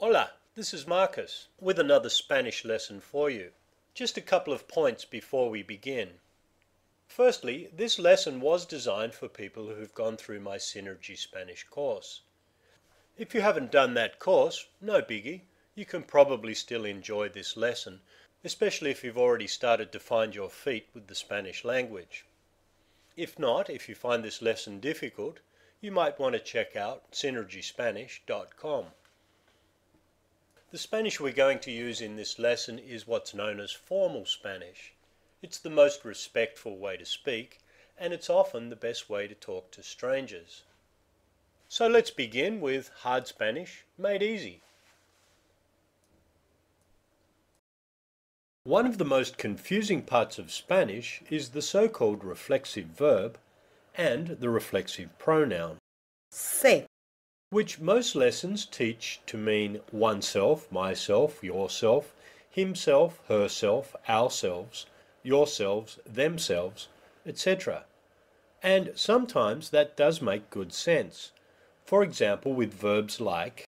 Hola, this is Marcus with another Spanish lesson for you. Just a couple of points before we begin. Firstly, this lesson was designed for people who've gone through my Synergy Spanish course. If you haven't done that course, no biggie. You can probably still enjoy this lesson, especially if you've already started to find your feet with the Spanish language. If not, if you find this lesson difficult, you might want to check out synergyspanish.com. The Spanish we're going to use in this lesson is what's known as formal Spanish. It's the most respectful way to speak, and it's often the best way to talk to strangers. So let's begin with hard Spanish made easy. One of the most confusing parts of Spanish is the so-called reflexive verb and the reflexive pronoun, Se, which most lessons teach to mean oneself, myself, yourself, himself, herself, ourselves, yourselves, themselves, etc. And sometimes that does make good sense. For example, with verbs like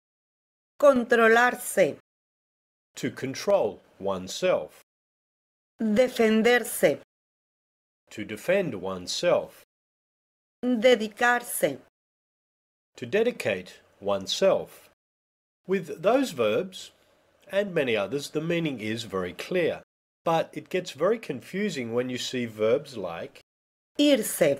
controlarse, to control oneself, defenderse, to defend oneself, dedicarse, to dedicate oneself. With those verbs, and many others, the meaning is very clear. But it gets very confusing when you see verbs like irse,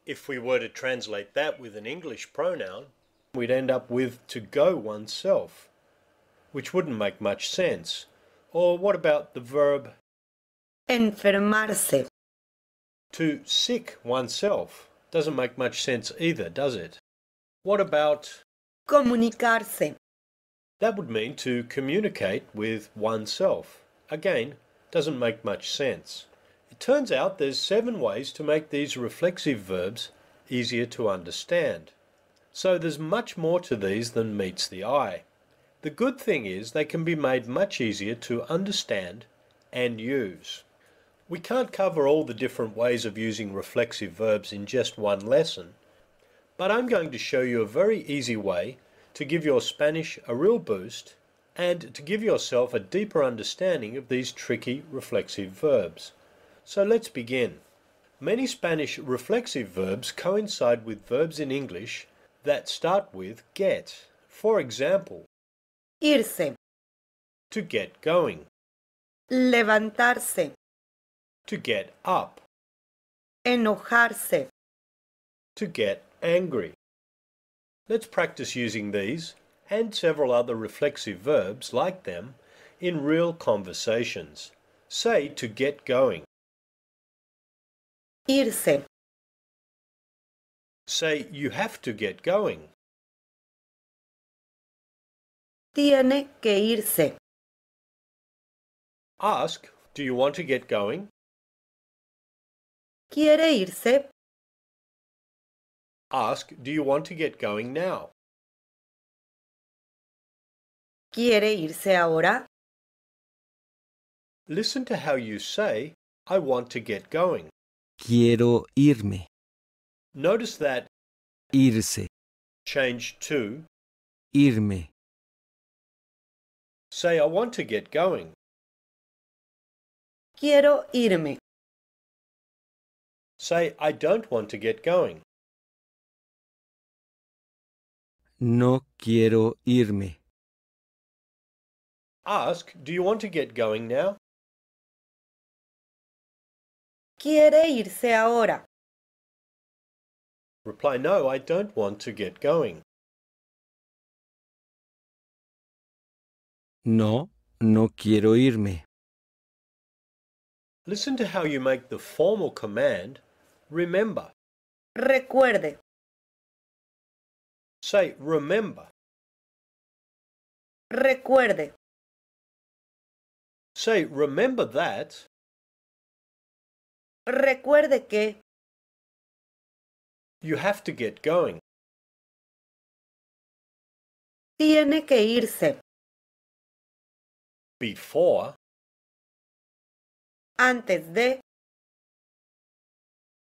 if we were to translate that with an English pronoun, we'd end up with to go oneself, which wouldn't make much sense. Or what about the verb enfermarse, to sick oneself? Doesn't make much sense either, does it? What about comunicarse, that would mean to communicate with oneself. Again, doesn't make much sense. It turns out there's 7 ways to make these reflexive verbs easier to understand. So there's much more to these than meets the eye. The good thing is they can be made much easier to understand and use. We can't cover all the different ways of using reflexive verbs in just one lesson, but I'm going to show you a very easy way to give your Spanish a real boost and to give yourself a deeper understanding of these tricky reflexive verbs. So let's begin. Many Spanish reflexive verbs coincide with verbs in English that start with get. For example, irse, to get going, levantarse, to get up, enojarse, to get angry. Let's practice using these and several other reflexive verbs like them in real conversations. Say to get going. irse, Say you have to get going. tiene que irse, Ask, do you want to get going? quiere irse, Ask, do you want to get going now? quiere irse ahora, Listen to how you say, I want to get going. Quiero irme. Notice that Irse. change to. Irme. Say, I want to get going. quiero irme, Say, I don't want to get going. No quiero irme. Ask, do you want to get going now? quiere irse ahora, Reply, no, I don't want to get going. No, no quiero irme. Listen to how you make the formal command, remember. recuerde, Say, remember. recuerde, Say, remember that. recuerde que, You have to get going. tiene que irse, Before. antes de,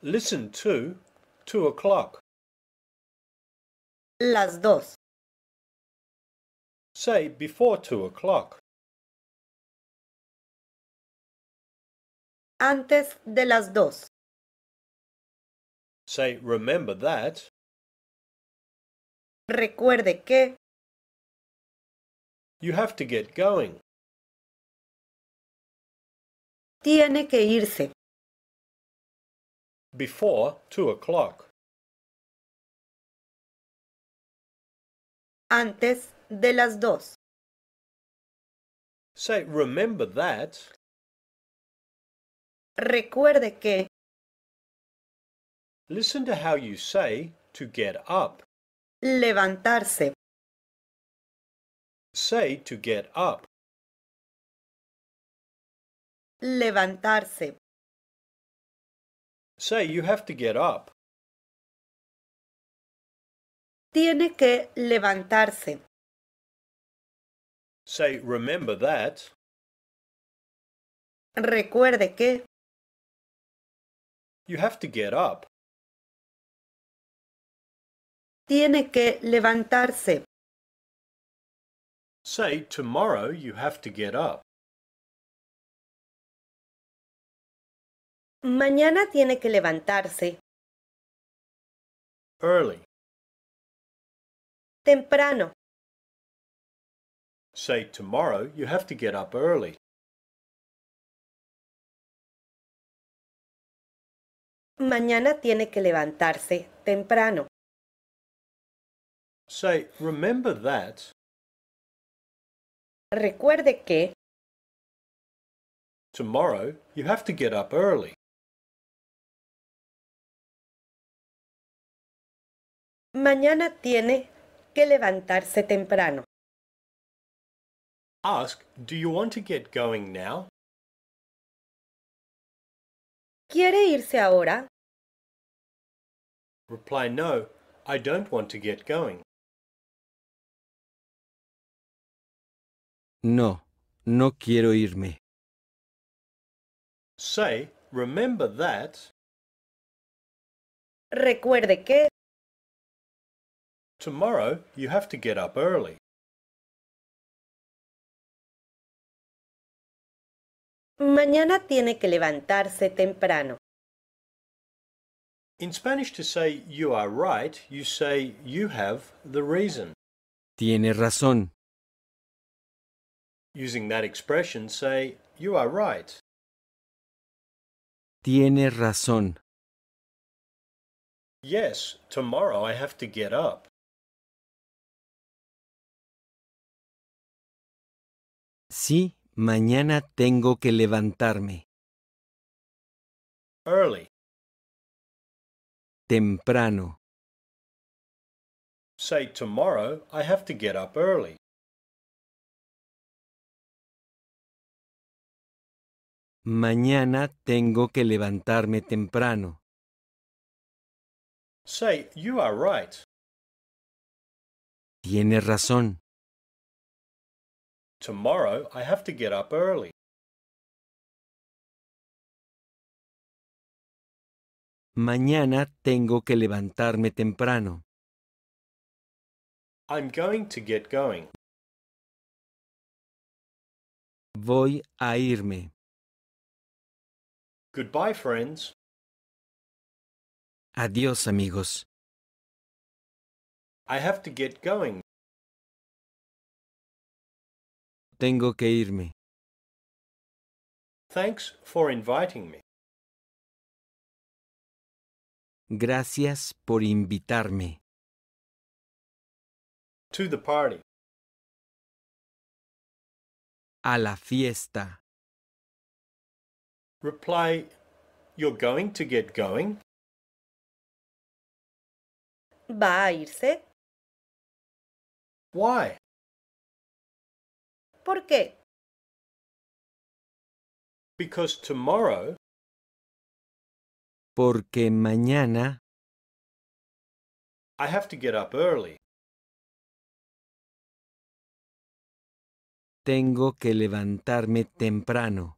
Listen to 2 o'clock. las 2, Say before 2 o'clock. Antes de las 2. Say remember that. Recuerde que. You have to get going. Tiene que irse. Before 2 o'clock. Antes de las 2. Say remember that. Recuerde que. Listen to how you say to get up. Levantarse. Say to get up. Levantarse. Say you have to get up. Tiene que levantarse. Say remember that. Recuerde que. You have to get up. Tiene que levantarse. Say tomorrow you have to get up. Mañana tiene que levantarse. Early. Temprano. Say tomorrow you have to get up early. Mañana tiene que levantarse temprano. Say remember that. Recuerde que. Tomorrow you have to get up early. Mañana tiene que levantarse temprano. Ask, do you want to get going now? ¿Quiere irse ahora? Reply no, I don't want to get going. No, no quiero irme. Say, remember that. Recuerde que. Tomorrow you have to get up early. Mañana tiene que levantarse temprano. In Spanish, to say you are right, you say you have the reason. Tiene razón. Using that expression, say you are right. Tiene razón. Yes, tomorrow I have to get up. Sí, mañana tengo que levantarme. Early. Temprano. Say tomorrow I have to get up early. Mañana tengo que levantarme temprano. Say you are right. Tiene razón. Tomorrow I have to get up early. Mañana tengo que levantarme temprano. I'm going to get going. Voy a irme. Goodbye, friends. Adiós, amigos. I have to get going. Tengo que irme. Thanks for inviting me. Gracias por invitarme. To the party. A la fiesta. Reply, you're going to get going? ¿Va a irse? Why? ¿Por qué? Because tomorrow Porque mañana I have to get up early. tengo que levantarme temprano.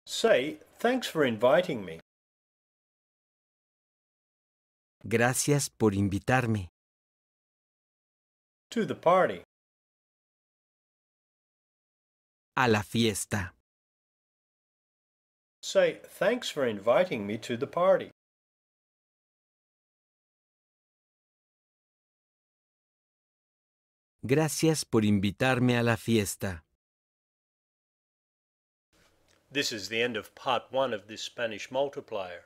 Say, thanks for inviting me. Gracias por invitarme. To the party. A la fiesta. Say, thanks for inviting me to the party. Gracias por invitarme a la fiesta. This is the end of part 1 of this Spanish multiplier.